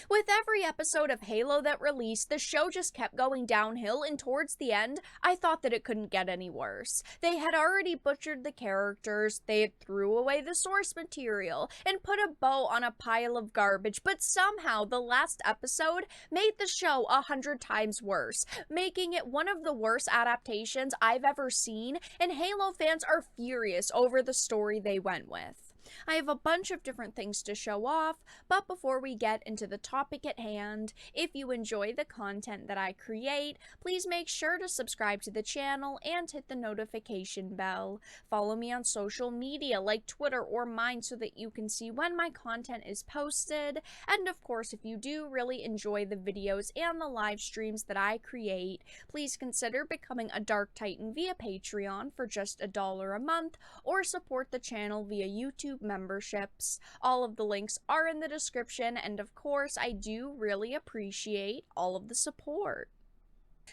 With every episode of Halo that released, the show just kept going downhill, and towards the end, I thought that it couldn't get any worse. They had already butchered the characters, they had threw away the source material, and put a bow on a pile of garbage, but somehow the last episode made the show 100 times worse, making it one of the worst adaptations I've ever seen, and Halo fans are furious over the story they went with. I have a bunch of different things to show off, but before we get into the topic at hand, if you enjoy the content that I create, please make sure to subscribe to the channel and hit the notification bell. Follow me on social media like Twitter or mine so that you can see when my content is posted. And of course, if you do really enjoy the videos and the live streams that I create, please consider becoming a Dark Titan via Patreon for just $1 a month, or support the channel via YouTube memberships. All of the links are in the description, and of course, I do really appreciate all of the support.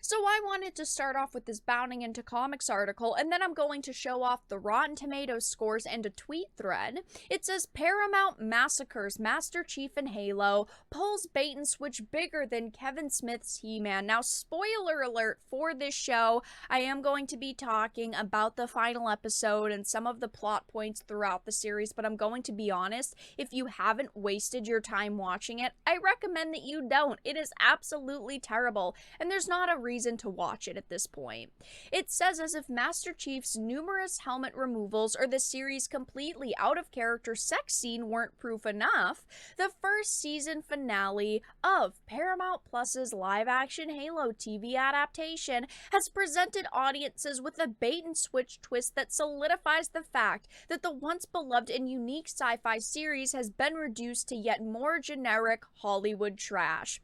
So I wanted to start off with this Bounding into Comics article, and then I'm going to show off the Rotten Tomatoes scores and a tweet thread. It says Paramount massacres Master Chief in Halo, pulls bait and switch bigger than Kevin Smith's He-Man. Now, spoiler alert for this show, I am going to be talking about the final episode and some of the plot points throughout the series, but I'm going to be honest, if you haven't wasted your time watching it, I recommend that you don't. It is absolutely terrible, and there's not a reason to watch it at this point. It says as if Master Chief's numerous helmet removals or the series' completely out-of-character sex scene weren't proof enough, the first season finale of Paramount Plus's live-action Halo TV adaptation has presented audiences with a bait-and-switch twist that solidifies the fact that the once-beloved and unique sci-fi series has been reduced to yet more generic Hollywood trash.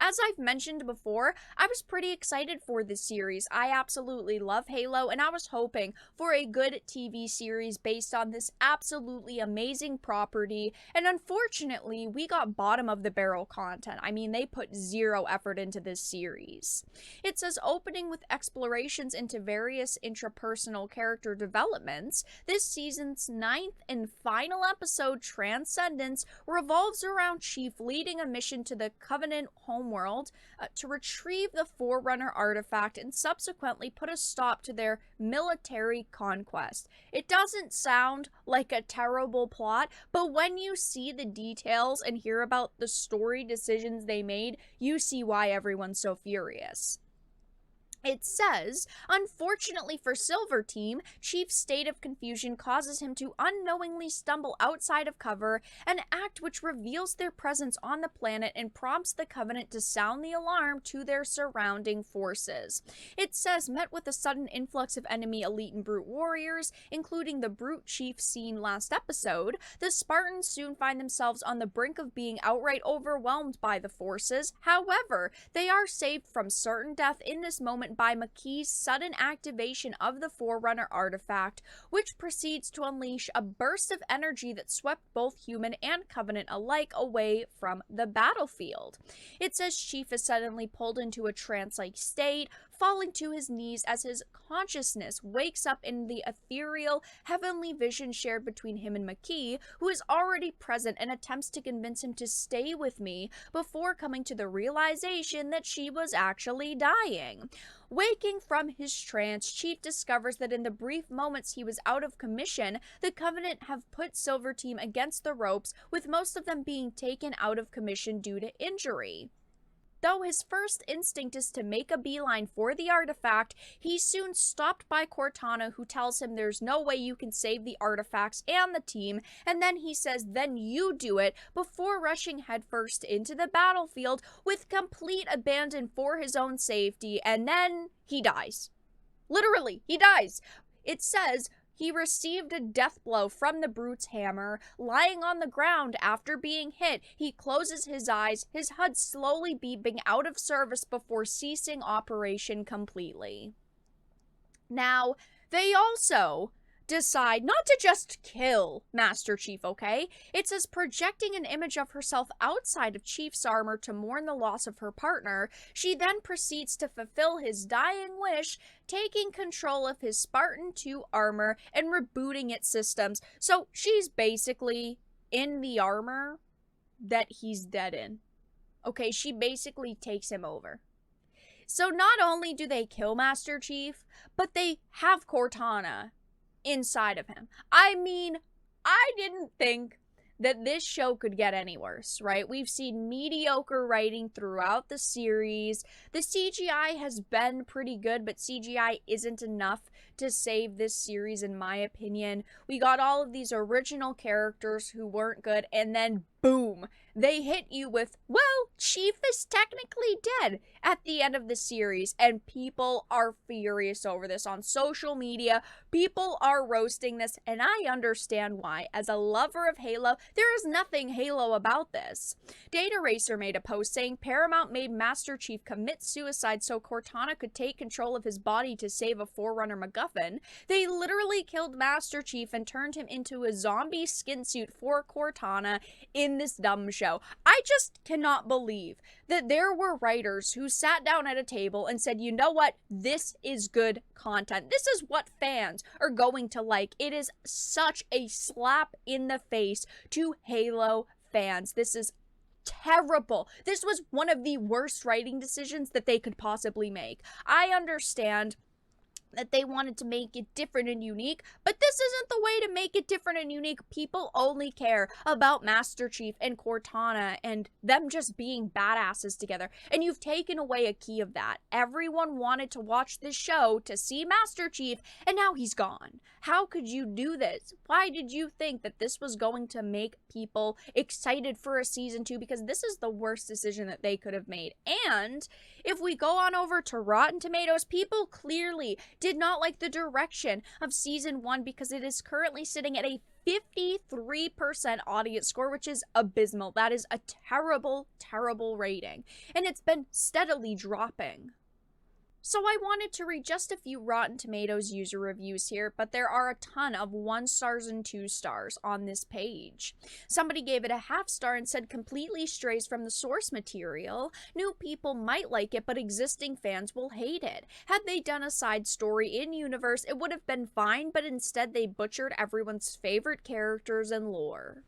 As I've mentioned before, I was pretty excited for this series. I absolutely love Halo, and I was hoping for a good TV series based on this absolutely amazing property, and unfortunately, we got bottom of the barrel content. I mean, they put zero effort into this series. It says opening with explorations into various intrapersonal character developments, this season's 9th and final episode, Transcendence, revolves around Chief leading a mission to the Covenant homeworld to retrieve the Forerunner artifact and subsequently put a stop to their military conquest. It doesn't sound like a terrible plot, but when you see the details and hear about the story decisions they made, you see why everyone's so furious. It says, unfortunately for Silver Team, Chief's state of confusion causes him to unknowingly stumble outside of cover, an act which reveals their presence on the planet and prompts the Covenant to sound the alarm to their surrounding forces. It says, met with a sudden influx of enemy elite and brute warriors, including the brute chief seen last episode, the Spartans soon find themselves on the brink of being outright overwhelmed by the forces. However, they are saved from certain death in this moment by McKee's sudden activation of the Forerunner artifact, which proceeds to unleash a burst of energy that swept both human and Covenant alike away from the battlefield. It says Chief is suddenly pulled into a trance-like state, falling to his knees as his consciousness wakes up in the ethereal, heavenly vision shared between him and McKee, who is already present and attempts to convince him to stay with me before coming to the realization that she was actually dying. Waking from his trance, Chief discovers that in the brief moments he was out of commission, the Covenant have put Silver Team against the ropes, with most of them being taken out of commission due to injury. Though his first instinct is to make a beeline for the artifact, he's soon stopped by Cortana, who tells him there's no way you can save the artifacts and the team, and then he says, then you do it, before rushing headfirst into the battlefield with complete abandon for his own safety, and then he dies. Literally, he dies. It says, he received a death blow from the brute's hammer. Lying on the ground after being hit, he closes his eyes, his HUD slowly beeping out of service before ceasing operation completely. Now, they also decide not to just kill Master Chief, okay? It says projecting an image of herself outside of Chief's armor to mourn the loss of her partner, she then proceeds to fulfill his dying wish, taking control of his Spartan 2 armor and rebooting its systems. So she's basically in the armor that he's dead in. Okay, she basically takes him over. So not only do they kill Master Chief, but they have Cortana inside of him. I mean, I didn't think that this show could get any worse, right? We've seen mediocre writing throughout the series. The CGI has been pretty good, but CGI isn't enough to save this series, in my opinion. We got all of these original characters who weren't good, and then boom, they hit you with, well, Chief is technically dead at the end of the series, and people are furious over this on social media. People are roasting this, and I understand why. As a lover of Halo, there is nothing Halo about this. Data Racer made a post saying Paramount made Master Chief commit suicide so Cortana could take control of his body to save a Forerunner MacGuffin. They literally killed Master Chief and turned him into a zombie skin suit for Cortana in this dumb show. I just cannot believe that there were writers who sat down at a table and said, you know what, this is good content. This is what fans are going to like. It is such a slap in the face to Halo fans. This is terrible. This was one of the worst writing decisions that they could possibly make. I understand that they wanted to make it different and unique, but this isn't the way to make it different and unique. People only care about Master Chief and Cortana and them just being badasses together, and you've taken away a key of that. Everyone wanted to watch this show to see Master Chief, and now he's gone. How could you do this? Why did you think that this was going to make people excited for a season 2? Because this is the worst decision that they could have made. And if we go on over to Rotten Tomatoes, people clearly did not like the direction of season 1 because it is currently sitting at a 53% audience score, which is abysmal. That is a terrible, terrible rating. And it's been steadily dropping. So I wanted to read just a few Rotten Tomatoes user reviews here, but there are a ton of 1 stars and 2 stars on this page. Somebody gave it a half star and said completely strays from the source material. New people might like it, but existing fans will hate it. Had they done a side story in universe, it would have been fine, but instead they butchered everyone's favorite characters and lore.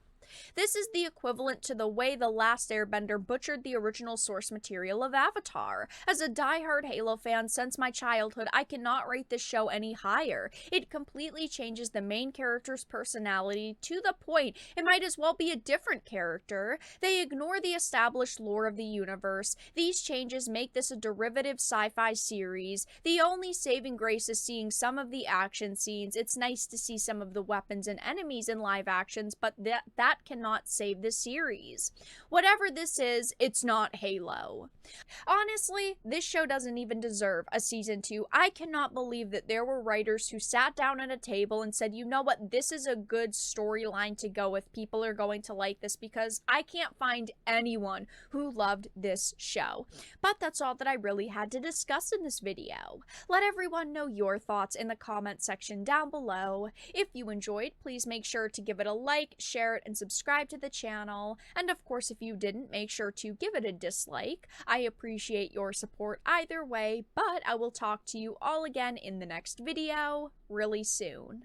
This is the equivalent to the way The Last Airbender butchered the original source material of Avatar. As a diehard Halo fan since my childhood, I cannot rate this show any higher. It completely changes the main character's personality to the point it might as well be a different character. They ignore the established lore of the universe. These changes make this a derivative sci-fi series. The only saving grace is seeing some of the action scenes. It's nice to see some of the weapons and enemies in live actions, but that cannot save the series. Whatever this is, it's not Halo. Honestly, this show doesn't even deserve a season 2. I cannot believe that there were writers who sat down at a table and said, you know what, this is a good storyline to go with. People are going to like this, because I can't find anyone who loved this show. But that's all that I really had to discuss in this video. Let everyone know your thoughts in the comment section down below. If you enjoyed, please make sure to give it a like, share it, and subscribe to the channel. And of course, if you didn't, make sure to give it a dislike. I appreciate your support either way, but I will talk to you all again in the next video really soon.